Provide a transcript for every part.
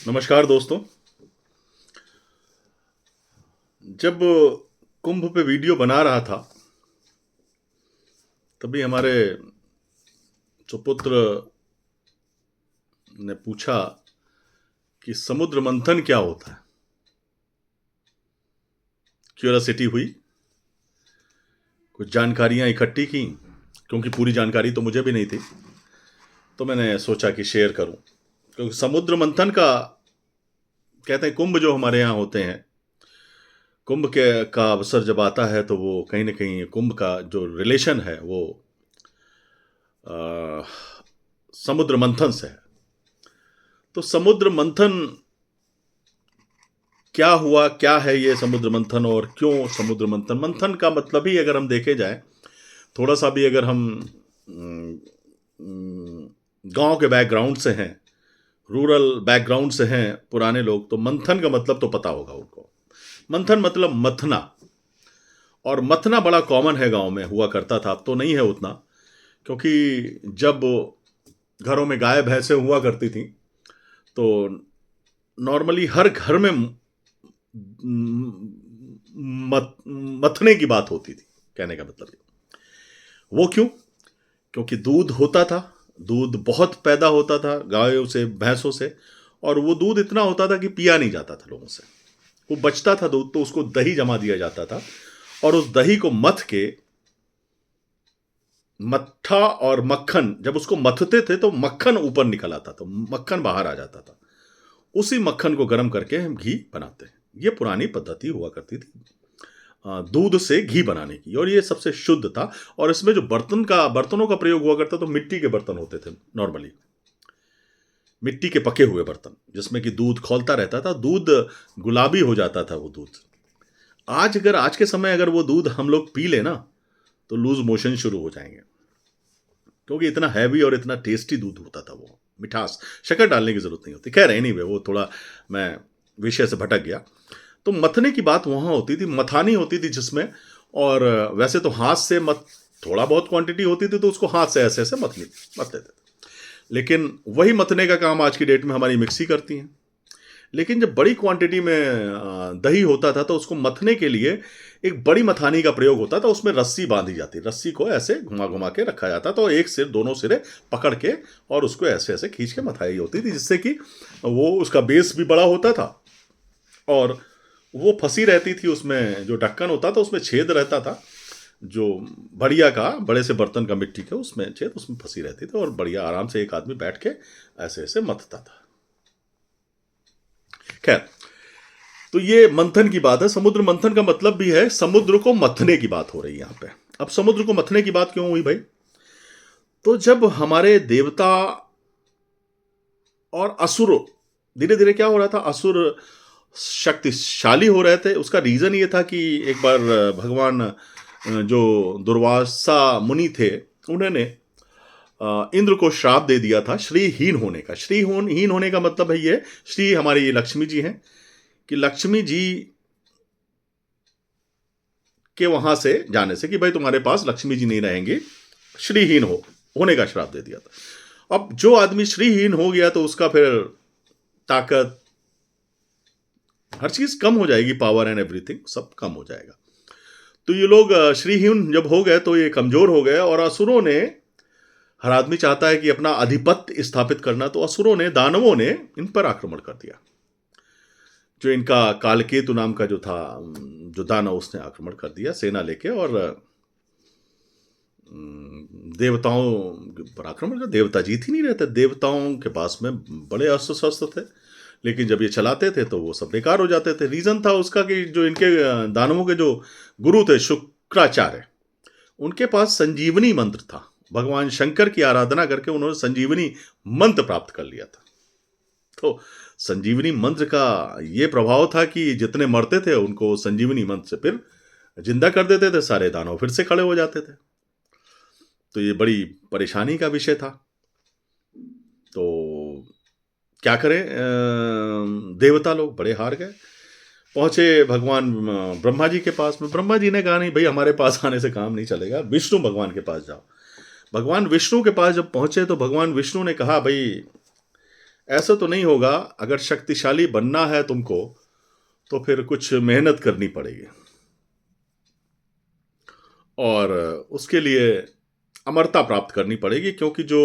नमस्कार दोस्तों। जब कुंभ पे वीडियो बना रहा था तभी हमारे सुपुत्र ने पूछा कि समुद्र मंथन क्या होता है। क्यूरियोसिटी हुई, कुछ जानकारियां इकट्ठी की, क्योंकि पूरी जानकारी तो मुझे भी नहीं थी। तो मैंने सोचा कि शेयर करूं, क्योंकि समुद्र मंथन का कहते हैं कुंभ जो हमारे यहाँ होते हैं, कुंभ के का अवसर जब आता है तो वो कहीं ना कहीं कुंभ का जो रिलेशन है वो अ, समुद्र मंथन से है। तो समुद्र मंथन क्या हुआ, क्या है ये समुद्र मंथन और क्यों समुद्र मंथन। मंथन का मतलब ही अगर हम देखे जाए, थोड़ा सा भी अगर हम गांव के बैकग्राउंड से हैं, रूरल बैकग्राउंड से हैं पुराने लोग, तो मंथन का मतलब तो पता होगा उनको। मंथन मतलब मथना, और मथना बड़ा कॉमन है, गांव में हुआ करता था, अब तो नहीं है उतना, क्योंकि जब घरों में गाय भैंसें हुआ करती थी तो नॉर्मली हर घर में मथने की बात होती थी। कहने का मतलब वो क्यों, क्योंकि दूध होता था, दूध बहुत पैदा होता था गायों से भैंसों से, और वो दूध इतना होता था कि पिया नहीं जाता था लोगों से। वो बचता था दूध तो उसको दही जमा दिया जाता था, और उस दही को मथ के मट्ठा और मक्खन, जब उसको मथते थे तो मक्खन ऊपर निकल आता था, मक्खन बाहर आ जाता था। उसी मक्खन को गर्म करके हम घी बनाते हैं। ये पुरानी पद्धति हुआ करती थी दूध से घी बनाने की, और ये सबसे शुद्ध था। और इसमें जो बर्तनों का प्रयोग हुआ करता, तो मिट्टी के बर्तन होते थे नॉर्मली, मिट्टी के पके हुए बर्तन, जिसमें कि दूध खौलता रहता था, दूध गुलाबी हो जाता था वो दूध। आज के समय अगर वो दूध हम लोग पी लेना तो लूज मोशन शुरू हो जाएंगे, क्योंकि इतना हैवी और इतना टेस्टी दूध होता था वो। मिठास, शक्कर डालने की जरूरत नहीं होती। खैर एनीवे, वो थोड़ा मैं विषय से भटक गया। तो मथने की बात वहां होती थी, मथानी होती थी जिसमें, और वैसे तो हाथ से मत, थोड़ा बहुत क्वांटिटी होती थी तो उसको हाथ से ऐसे ऐसे मत लेते थे। लेकिन वही मथने का काम आज की डेट में हमारी मिक्सी करती है। लेकिन जब बड़ी क्वांटिटी में दही होता था तो उसको मथने के लिए एक बड़ी मथानी का प्रयोग होता था। उसमें रस्सी बांधी जाती, रस्सी को ऐसे घुमा घुमा के रखा जाता, तो एक सिर दोनों सिरे पकड़ के और उसको ऐसे ऐसे खींच के मथाई होती थी, जिससे कि वो उसका बेस भी बड़ा होता था और वो फंसी रहती थी। उसमें जो ढक्कन होता था उसमें छेद रहता था, जो बढ़िया का, बड़े से बर्तन का मिट्टी के उसमें छेद, उसमें फंसी रहती थी, और बढ़िया आराम से एक आदमी बैठ के ऐसे ऐसे मथता था। खैर, तो ये मंथन की बात है। समुद्र मंथन का मतलब भी है समुद्र को मथने की बात हो रही है यहाँ पे। अब समुद्र को मथने की बात क्यों हुई भाई? तो जब हमारे देवता और असुर, धीरे धीरे क्या हो रहा था, असुर शक्तिशाली हो रहे थे। उसका रीजन ये था कि एक बार भगवान जो दुर्वासा मुनि थे, उन्होंने इंद्र को श्राप दे दिया था श्रीहीन होने का। श्रीहीन होने का मतलब है ये, श्री हमारी ये लक्ष्मी जी हैं, कि लक्ष्मी जी के वहां से जाने से, कि भाई तुम्हारे पास लक्ष्मी जी नहीं रहेंगी, श्रीहीन होने का श्राप दे दिया था। अब जो आदमी श्रीहीन हो गया तो उसका फिर ताकत, हर चीज कम हो जाएगी, पावर एंड एवरीथिंग सब कम हो जाएगा। तो ये लोग श्रीहीन जब हो गए तो ये कमजोर हो गए, और असुरों ने, हर आदमी चाहता है कि अपना आधिपत्य स्थापित करना, तो असुरों ने, दानवों ने इन पर आक्रमण कर दिया। जो इनका कालकेतु नाम का जो था, जो दानव, उसने आक्रमण कर दिया सेना लेके, और देवताओं पर आक्रमण कर। देवता जीत ही नहीं रहते, देवताओं के पास में बड़े अस्त्र शस्त्र थे, लेकिन जब ये चलाते थे तो वो सब बेकार हो जाते थे। रीजन था उसका कि जो इनके दानवों के जो गुरु थे शुक्राचार्य, उनके पास संजीवनी मंत्र था। भगवान शंकर की आराधना करके उन्होंने संजीवनी मंत्र प्राप्त कर लिया था। तो संजीवनी मंत्र का ये प्रभाव था कि जितने मरते थे उनको संजीवनी मंत्र से फिर जिंदा कर देते थे, सारे दानव फिर से खड़े हो जाते थे। तो ये बड़ी परेशानी का विषय था। तो क्या करें, देवता लोग बड़े हार गए। पहुंचे भगवान ब्रह्मा जी के पास में। ब्रह्मा जी ने कहा नहीं भाई, हमारे पास आने से काम नहीं चलेगा, विष्णु भगवान के पास जाओ। भगवान विष्णु के पास जब पहुंचे तो भगवान विष्णु ने कहा भाई ऐसा तो नहीं होगा। अगर शक्तिशाली बनना है तुमको तो फिर कुछ मेहनत करनी पड़ेगी, और उसके लिए अमरता प्राप्त करनी पड़ेगी, क्योंकि जो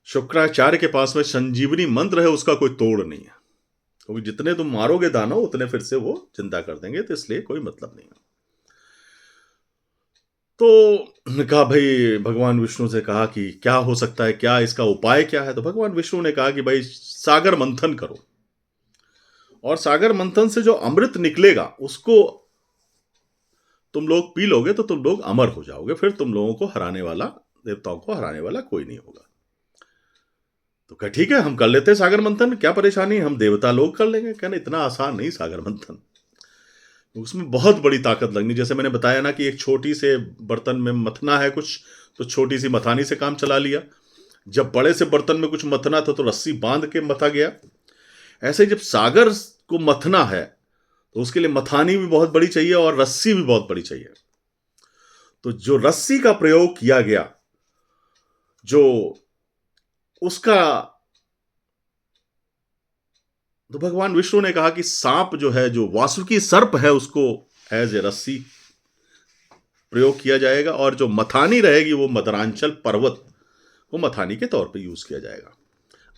शुक्राचार्य के पास में संजीवनी मंत्र है उसका कोई तोड़ नहीं है। क्योंकि जितने तुम मारोगे दानव उतने फिर से वो चिंता कर देंगे, तो इसलिए कोई मतलब नहीं है। तो कहा भाई, भगवान विष्णु से कहा कि क्या हो सकता है, क्या इसका उपाय क्या है। तो भगवान विष्णु ने कहा कि भाई सागर मंथन करो, और सागर मंथन से जो अमृत निकलेगा उसको तुम लोग पी लोगे तो तुम लोग अमर हो जाओगे, फिर तुम लोगों को हराने वाला, देवताओं को हराने वाला कोई नहीं होगा। तो कहा ठीक है, हम कर लेते हैं सागर मंथन, क्या परेशानी, हम देवता लोग कर लेंगे। कहना इतना आसान नहीं सागर मंथन, उसमें बहुत बड़ी ताकत लगनी। जैसे मैंने बताया ना कि एक छोटी से बर्तन में मथना है कुछ, तो छोटी सी मथानी से काम चला लिया। जब बड़े से बर्तन में कुछ मथना था तो रस्सी बांध के मथा गया। ऐसे ही जब सागर को मथना है तो उसके लिए मथानी भी बहुत बड़ी चाहिए और रस्सी भी बहुत बड़ी चाहिए। तो जो रस्सी का प्रयोग किया गया, जो उसका, तो भगवान विष्णु ने कहा कि सांप जो है, जो वासुकी सर्प है, उसको एज ए रस्सी प्रयोग किया जाएगा, और जो मथानी रहेगी वो मदरांचल पर्वत को मथानी के तौर पे यूज किया जाएगा।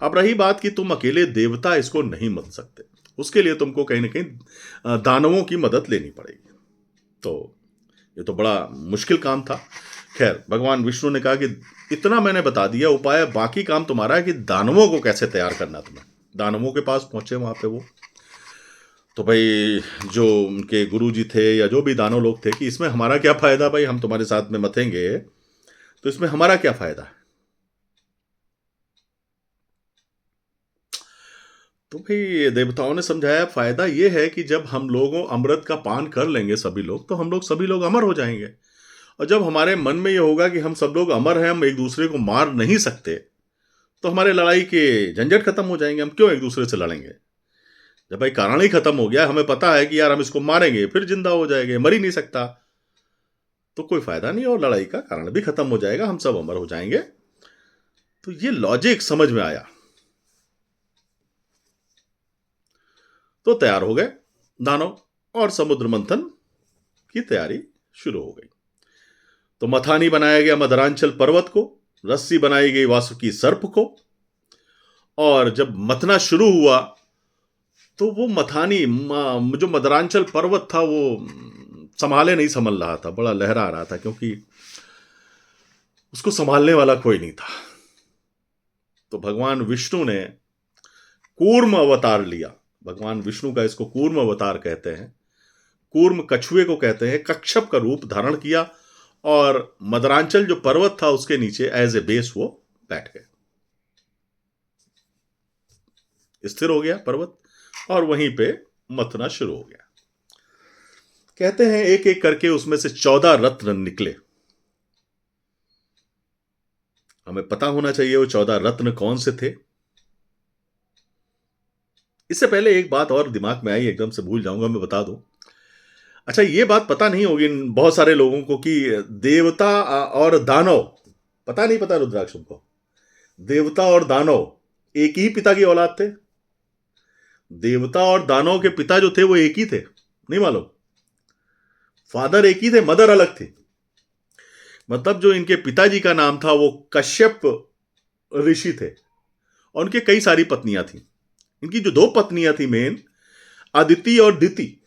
अब रही बात कि तुम अकेले देवता इसको नहीं मथ सकते, उसके लिए तुमको कहीं ना कहीं दानवों की मदद लेनी पड़ेगी। तो ये तो बड़ा मुश्किल काम था। खैर, भगवान विष्णु ने कहा कि इतना मैंने बता दिया उपाय, बाकी काम तुम्हारा है कि दानवों को कैसे तैयार करना। तुम्हें दानवों के पास पहुंचे वहां पे वो, तो भाई जो उनके गुरु जी थे या जो भी दानव लोग थे कि इसमें हमारा क्या फायदा भाई, हम तुम्हारे साथ में मथेंगे तो इसमें हमारा क्या फायदा है। तो भाई देवताओं ने समझाया, फायदा यह है कि जब हम लोगों अमृत का पान कर लेंगे सभी लोग, तो हम लोग सभी लोग अमर हो जाएंगे। और जब हमारे मन में यह होगा कि हम सब लोग अमर हैं, हम एक दूसरे को मार नहीं सकते, तो हमारे लड़ाई के झंझट खत्म हो जाएंगे। हम क्यों एक दूसरे से लड़ेंगे जब भाई कारण ही खत्म हो गया। हमें पता है कि यार हम इसको मारेंगे फिर जिंदा हो जाएंगे, मर ही नहीं सकता, तो कोई फायदा नहीं, और लड़ाई का कारण भी खत्म हो जाएगा, हम सब अमर हो जाएंगे। तो ये लॉजिक समझ में आया, तो तैयार हो गए दानव, और समुद्र मंथन की तैयारी शुरू हो गई। तो मथानी बनाया गया मदरांचल पर्वत को, रस्सी बनाई गई वासुकी सर्प को, और जब मथना शुरू हुआ तो वो मथानी जो मदरांचल पर्वत था वो संभाले नहीं संभल रहा था, बड़ा लहरा रहा था, क्योंकि उसको संभालने वाला कोई नहीं था। तो भगवान विष्णु ने कूर्म अवतार लिया। भगवान विष्णु का इसको कूर्म अवतार कहते हैं, कूर्म कछुए को कहते हैं, कच्छप का रूप धारण किया, और मदरांचल जो पर्वत था उसके नीचे एज ए बेस वो बैठ गए, स्थिर हो गया पर्वत, और वहीं पे मथना शुरू हो गया। कहते हैं एक एक करके उसमें से 14 रत्न निकले। हमें पता होना चाहिए वो 14 रत्न कौन से थे। इससे पहले एक बात और दिमाग में आई, एकदम से भूल जाऊंगा, मैं बता दूं। अच्छा, ये बात पता नहीं होगी बहुत सारे लोगों को कि देवता और दानव, पता नहीं पता रुद्राक्ष को, देवता और दानव एक ही पिता की औलाद थे। देवता और दानव के पिता जो थे वो एक ही थे, नहीं मालूम? फादर एक ही थे, मदर अलग थी। मतलब जो इनके पिताजी का नाम था वो कश्यप ऋषि थे, और उनके कई सारी पत्नियां थी। इनकी जो 2 पत्नियां थी मेन, अदिति और दिति।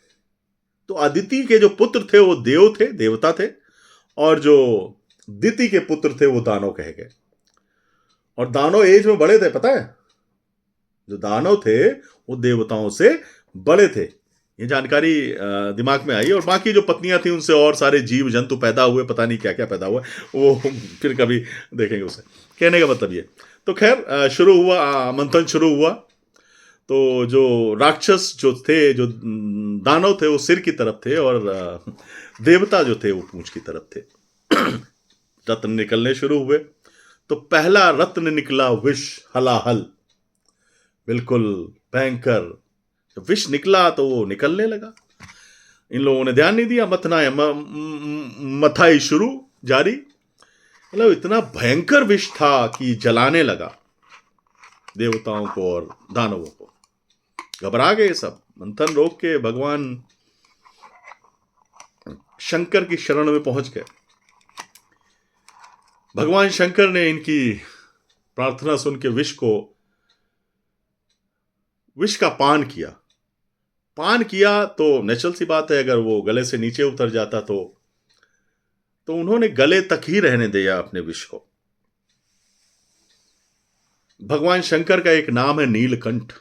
तो अदिति के जो पुत्र थे वो देव थे, देवता थे, और जो दिति के पुत्र थे वो दानव कहे गए। और दानव एज में बड़े थे, पता है? जो दानव थे वो देवताओं से बड़े थे। ये जानकारी दिमाग में आई। और बाकी जो पत्नियां थी उनसे और सारे जीव जंतु पैदा हुए, पता नहीं क्या क्या पैदा हुआ, वो फिर कभी देखेंगे उसे। कहने का मतलब ये। तो खैर शुरू हुआ, मंथन शुरू हुआ। तो जो राक्षस जो थे, जो दानव थे वो सिर की तरफ थे, और देवता जो थे वो पूंछ की तरफ थे। रत्न निकलने शुरू हुए। तो पहला रत्न निकला विष, हलाहल, बिल्कुल भयंकर। जब विष निकला तो वो निकलने लगा। इन लोगों ने ध्यान नहीं दिया, मथना है, मथाई शुरू, जारी। मतलब इतना भयंकर विष था कि जलाने लगा। देवताओं को और दानवों को। घबरा गए सब, मंथन रोक के भगवान शंकर की शरण में पहुंच गए। भगवान शंकर ने इनकी प्रार्थना सुन के विष का पान किया तो नेचुरल सी बात है, अगर वो गले से नीचे उतर जाता तो उन्होंने गले तक ही रहने दिया अपने विष को। भगवान शंकर का एक नाम है नीलकंठ।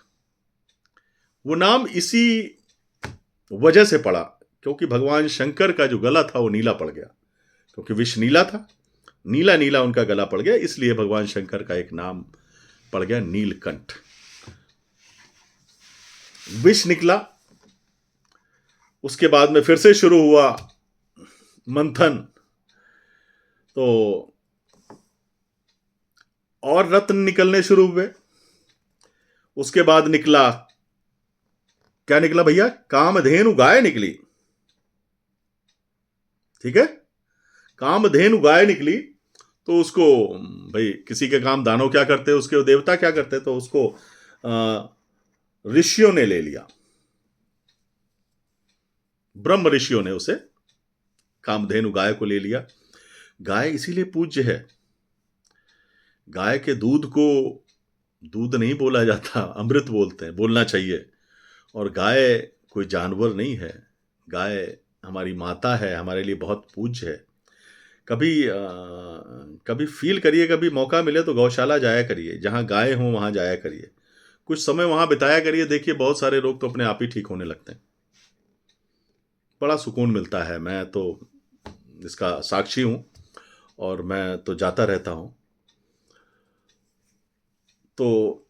वो नाम इसी वजह से पड़ा क्योंकि भगवान शंकर का जो गला था वो नीला पड़ गया, क्योंकि विष नीला था, नीला नीला उनका गला पड़ गया, इसलिए भगवान शंकर का एक नाम पड़ गया नीलकंठ। विष निकला, उसके बाद में फिर से शुरू हुआ मंथन, तो और रत्न निकलने शुरू हुए। उसके बाद निकला, क्या निकला भैया? कामधेनु गाय निकली। ठीक है, कामधेनु गाय निकली तो उसको, भाई किसी के काम दानव क्या करते, उसके देवता क्या करते, तो उसको ऋषियों ने ले लिया, ब्रह्म ऋषियों ने उसे कामधेनु गाय को ले लिया। गाय इसीलिए पूज्य है, गाय के दूध को दूध नहीं बोला जाता, अमृत बोलते हैं, बोलना चाहिए। और गाय कोई जानवर नहीं है, गाय हमारी माता है, हमारे लिए बहुत पूज्य है। कभी फील करिए, कभी मौका मिले तो गौशाला जाया करिए, जहाँ गाय हो वहाँ जाया करिए, कुछ समय वहाँ बिताया करिए। देखिए बहुत सारे रोग तो अपने आप ही ठीक होने लगते हैं, बड़ा सुकून मिलता है। मैं तो इसका साक्षी हूँ और मैं तो जाता रहता हूँ। तो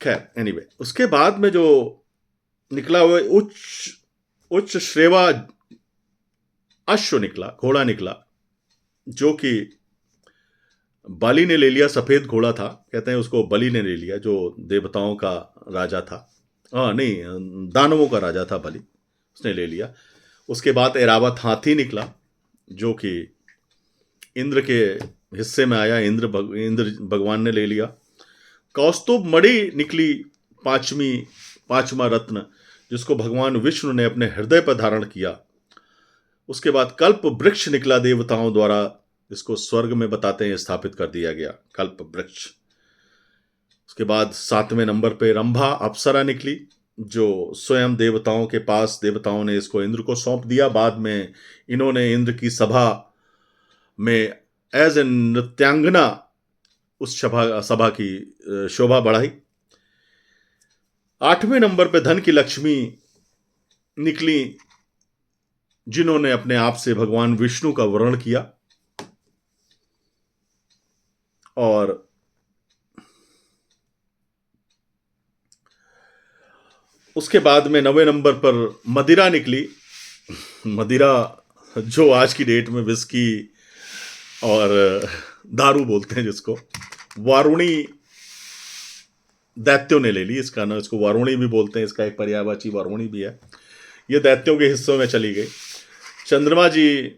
खैर एनीवे, उसके बाद में जो निकला हुआ उच्च श्रेवा अश्व निकला, घोड़ा निकला, जो कि बलि ने ले लिया। सफेद घोड़ा था, कहते हैं उसको बलि ने ले लिया, जो देवताओं का राजा था, नहीं दानवों का राजा था बलि, उसने ले लिया। उसके बाद ऐरावत हाथी निकला, जो कि इंद्र के हिस्से में आया, इंद्र भगवान ने ले लिया। कौस्तुभ मणि निकली, पांचवा रत्न, जिसको भगवान विष्णु ने अपने हृदय पर धारण किया। उसके बाद कल्प वृक्ष निकला देवताओं द्वारा, जिसको स्वर्ग में बताते हैं स्थापित कर दिया गया, कल्प वृक्ष। उसके बाद 7वें नंबर पे रंभा अप्सरा निकली, जो स्वयं देवताओं के पास, देवताओं ने इसको इंद्र को सौंप दिया। बाद में इन्होंने इंद्र की सभा में एज ए नृत्यांगना उस सभा की शोभा बढ़ाई। 8वें नंबर पे धन की लक्ष्मी निकली, जिन्होंने अपने आप से भगवान विष्णु का वर्ण किया। और उसके बाद में 9वें नंबर पर मदिरा निकली। मदिरा जो आज की डेट में विस्की और दारू बोलते हैं, जिसको वारुणी दैत्यों ने ले ली। इसका नाम, इसको वारुणी भी बोलते हैं, इसका एक पर्यायवाची वारुणी भी है। ये दैत्यों के हिस्सों में चली गई। चंद्रमा जी,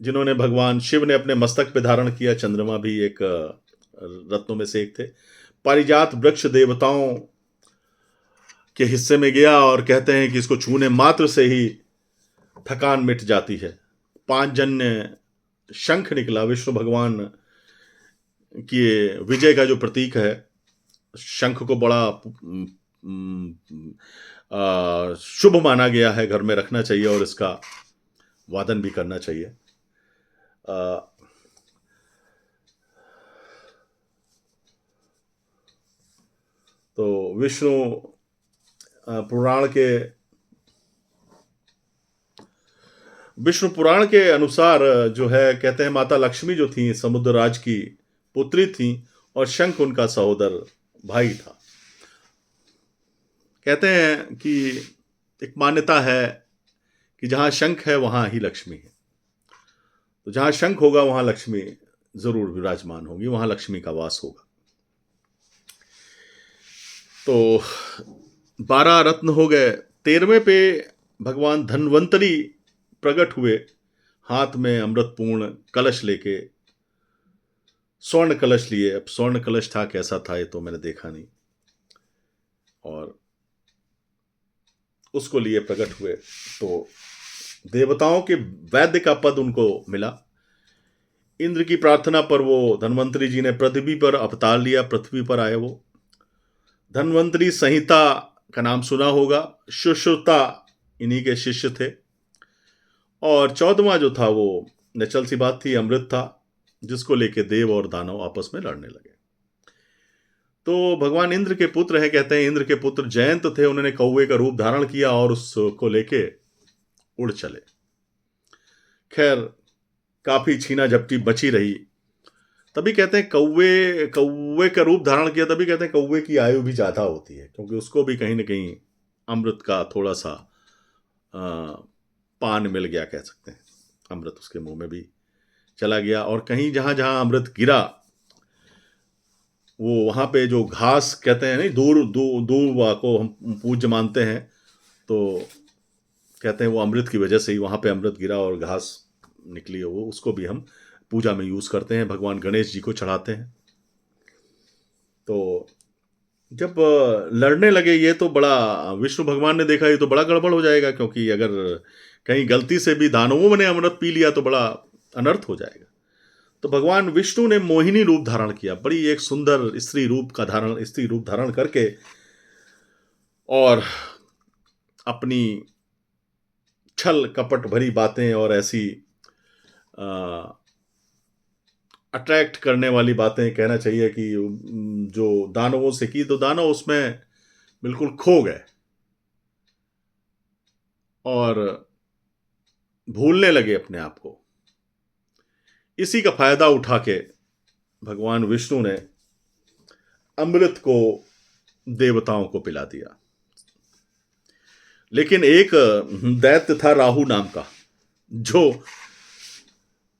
जिन्होंने भगवान शिव ने अपने मस्तक पे धारण किया, चंद्रमा भी एक रत्नों में से एक थे। पारिजात वृक्ष देवताओं के हिस्से में गया और कहते हैं कि इसको छूने मात्र से ही थकान मिट जाती है। 5 जन्य शंख निकला, विष्णु भगवान की विजय का जो प्रतीक है, शंख को बड़ा शुभ माना गया है, घर में रखना चाहिए और इसका वादन भी करना चाहिए। तो विष्णु पुराण के अनुसार जो है, कहते हैं माता लक्ष्मी जो थी समुद्रराज की पुत्री थी और शंख उनका सहोदर भाई था। कहते हैं कि एक मान्यता है कि जहां शंख है वहां ही लक्ष्मी है, तो जहां शंख होगा वहां लक्ष्मी जरूर विराजमान होगी, वहां लक्ष्मी का वास होगा। तो 12 रत्न हो गए। 13वें पे भगवान धन्वंतरी प्रकट हुए, हाथ में अमृतपूर्ण कलश लेके, स्वर्ण कलश लिए। अब स्वर्ण कलश था, कैसा था ये तो मैंने देखा नहीं, और उसको लिए प्रकट हुए तो देवताओं के वैद्य का पद उनको मिला। इंद्र की प्रार्थना पर वो धन्वंतरी जी ने पृथ्वी पर अवतार लिया, पृथ्वी पर आए वो। धन्वंतरी संहिता का नाम सुना होगा, सुश्रुता इन्हीं के शिष्य थे। और 14वां जो था वो नेचुरल सी बात थी, अमृत था, जिसको लेके देव और दानव आपस में लड़ने लगे। तो भगवान इंद्र के पुत्र है, कहते हैं इंद्र के पुत्र जयंत थे, उन्होंने कौवे का रूप धारण किया और उसको लेके उड़ चले। खैर काफी छीना झपटी बची रही। तभी कहते हैं कौवे का रूप धारण किया, तभी कहते हैं कौवे की आयु भी ज्यादा होती है, क्योंकि उसको भी कहीं ना कहीं अमृत का थोड़ा सा पान मिल गया, कह सकते हैं। अमृत उसके मुंह में भी चला गया और कहीं जहां जहां अमृत गिरा वो वहां पे जो घास कहते हैं, नहीं दूर को हम पूज्य मानते हैं, तो कहते हैं वो अमृत की वजह से ही वहां पे अमृत गिरा और घास निकली है, वो उसको भी हम पूजा में यूज करते हैं, भगवान गणेश जी को चढ़ाते हैं। तो जब लड़ने लगे ये, तो बड़ा विष्णु भगवान ने देखा ये तो बड़ा गड़बड़ हो जाएगा, क्योंकि अगर कहीं गलती से भी दानवों ने अमृत पी लिया तो बड़ा अनर्थ हो जाएगा। तो भगवान विष्णु ने मोहिनी रूप धारण किया, बड़ी एक सुंदर स्त्री रूप धारण करके और अपनी छल कपट भरी बातें और ऐसी अट्रैक्ट करने वाली बातें, कहना चाहिए कि जो दानवों से की, तो दानव उसमें बिल्कुल खो गए और भूलने लगे अपने आप को। इसी का फायदा उठा के भगवान विष्णु ने अमृत को देवताओं को पिला दिया। लेकिन एक दैत्य था राहु नाम का, जो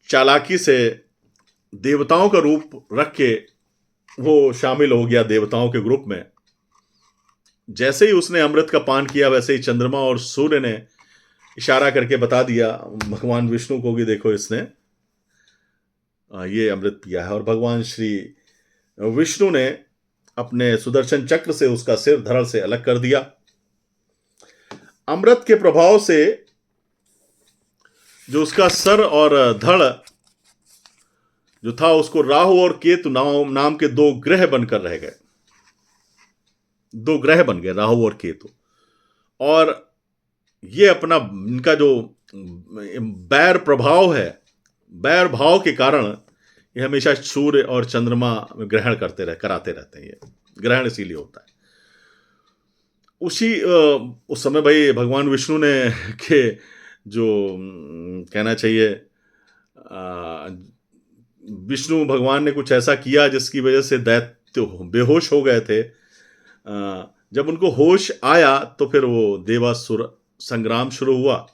चालाकी से देवताओं का रूप रख के वो शामिल हो गया देवताओं के ग्रुप में। जैसे ही उसने अमृत का पान किया, वैसे ही चंद्रमा और सूर्य ने इशारा करके बता दिया भगवान विष्णु को कि देखो इसने ये अमृत पिया है। और भगवान श्री विष्णु ने अपने सुदर्शन चक्र से उसका सिर धड़ से अलग कर दिया। अमृत के प्रभाव से जो उसका सर और धड़ जो था, उसको राहु और केतु नाम के दो ग्रह बनकर रह गए। दो ग्रह बन गए, राहु और केतु। और ये अपना इनका जो बैर प्रभाव है, बैर भाव के कारण ये हमेशा सूर्य और चंद्रमा ग्रहण कराते रहते हैं। ये ग्रहण इसीलिए होता है। उस समय भाई भगवान विष्णु ने के जो कहना चाहिए विष्णु भगवान ने कुछ ऐसा किया जिसकी वजह से दैत्य बेहोश हो गए थे। जब उनको होश आया तो फिर वो देवासुर संग्राम शुरू हुआ।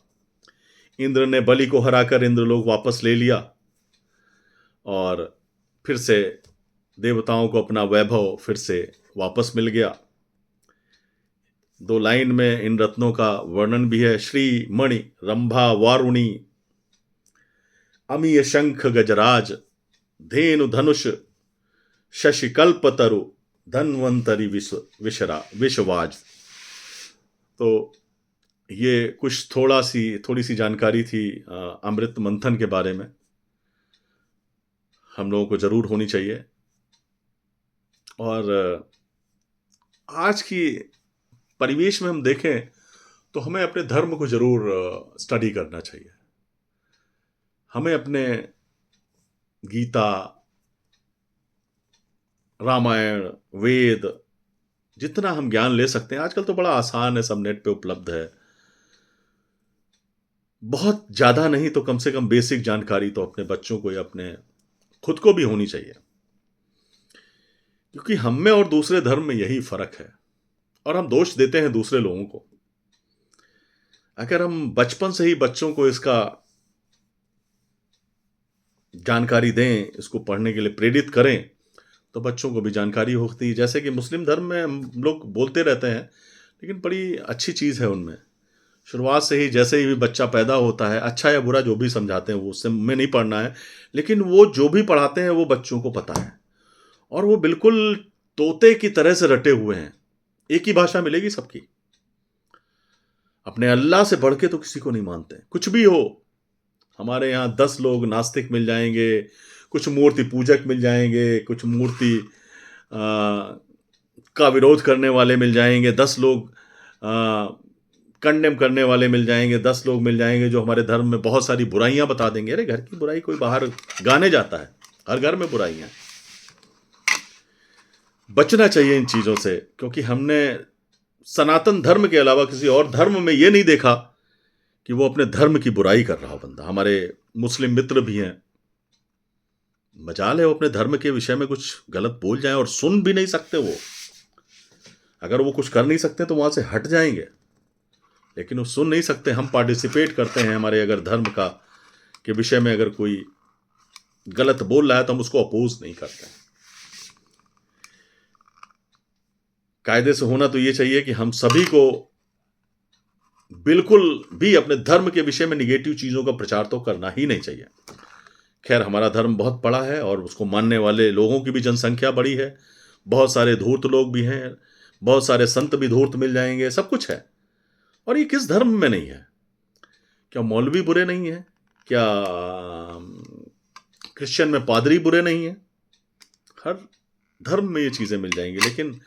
इंद्र ने बलि को हराकर इंद्रलोक वापस ले लिया और फिर से देवताओं को अपना वैभव फिर से वापस मिल गया। 2 लाइन में इन रत्नों का वर्णन भी है। श्री मणि रंभा वारुणी अमीय शंख गजराज धेनु धनुष शशिकल्प तरु धन्वंतरी विश्ववाज। तो ये कुछ थोड़ी सी जानकारी थी अमृत मंथन के बारे में, हम लोगों को जरूर होनी चाहिए। और आज की परिवेश में हम देखें तो हमें अपने धर्म को जरूर स्टडी करना चाहिए। हमें अपने गीता, रामायण, वेद, जितना हम ज्ञान ले सकते हैं, आजकल तो बड़ा आसान है, सब नेट पे उपलब्ध है। बहुत ज्यादा नहीं तो कम से कम बेसिक जानकारी तो अपने बच्चों को या अपने खुद को भी होनी चाहिए, क्योंकि हम में और दूसरे धर्म में यही फर्क है। और हम दोष देते हैं दूसरे लोगों को। अगर हम बचपन से ही बच्चों को इसका जानकारी दें, इसको पढ़ने के लिए प्रेरित करें, तो बच्चों को भी जानकारी होती है। जैसे कि मुस्लिम धर्म में हम लोग बोलते रहते हैं, लेकिन बड़ी अच्छी चीज़ है उनमें। शुरुआत से ही जैसे ही बच्चा पैदा होता है, अच्छा या बुरा जो भी समझाते हैं वो उससे में नहीं पढ़ना है, लेकिन वो जो भी पढ़ाते हैं वो बच्चों को पता है। और वो बिल्कुल तोते की तरह से रटे हुए हैं। एक ही भाषा मिलेगी सबकी। अपने अल्लाह से बढ़ के तो किसी को नहीं मानते। कुछ भी हो, हमारे यहाँ 10 लोग नास्तिक मिल जाएंगे, कुछ मूर्ति पूजक मिल जाएंगे, कुछ मूर्ति का विरोध करने वाले मिल जाएंगे, 10 लोग कंडेम करने वाले मिल जाएंगे, 10 लोग मिल जाएंगे जो हमारे धर्म में बहुत सारी बुराइयां बता देंगे। अरे घर की बुराई कोई बाहर गाने जाता है? हर घर में बुराइयां। बचना चाहिए इन चीजों से, क्योंकि हमने सनातन धर्म के अलावा किसी और धर्म में यह नहीं देखा कि वो अपने धर्म की बुराई कर रहा हो बंदा। हमारे मुस्लिम मित्र भी हैं, मजाल है वो अपने धर्म के विषय में कुछ गलत बोल जाएं, और सुन भी नहीं सकते वो। अगर वो कुछ कर नहीं सकते तो वहां से हट जाएंगे, लेकिन वो सुन नहीं सकते। हम पार्टिसिपेट करते हैं हमारे अगर धर्म का के विषय में अगर कोई गलत बोल रहा है तो हम उसको अपोज नहीं करते हैं। कायदे से होना तो ये चाहिए कि हम सभी को बिल्कुल भी अपने धर्म के विषय में निगेटिव चीजों का प्रचार तो करना ही नहीं चाहिए। खैर, हमारा धर्म बहुत बड़ा है और उसको मानने वाले लोगों की भी जनसंख्या बड़ी है। बहुत सारे धूर्त लोग भी हैं, बहुत सारे संत भी धूर्त मिल जाएंगे, सब कुछ है। और ये किस धर्म में नहीं है? क्या मौलवी बुरे नहीं है? क्या क्रिश्चियन में पादरी बुरे नहीं है? हर धर्म में ये चीजें मिल जाएंगी। लेकिन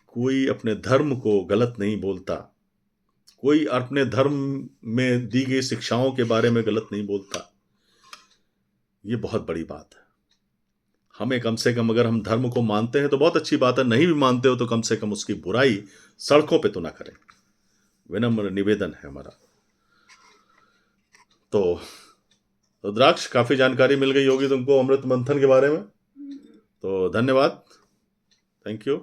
कोई अपने धर्म को गलत नहीं बोलता, कोई अपने धर्म में दी गई शिक्षाओं के बारे में गलत नहीं बोलता। ये बहुत बड़ी बात है। हमें कम से कम, अगर हम धर्म को मानते हैं तो बहुत अच्छी बात है, नहीं भी मानते हो तो कम से कम उसकी बुराई सड़कों पे तो ना करें। विनम्र निवेदन है हमारा। तो रुद्राक्ष, काफी जानकारी मिल गई होगी तुमको अमृत मंथन के बारे में, तो धन्यवाद। Thank you.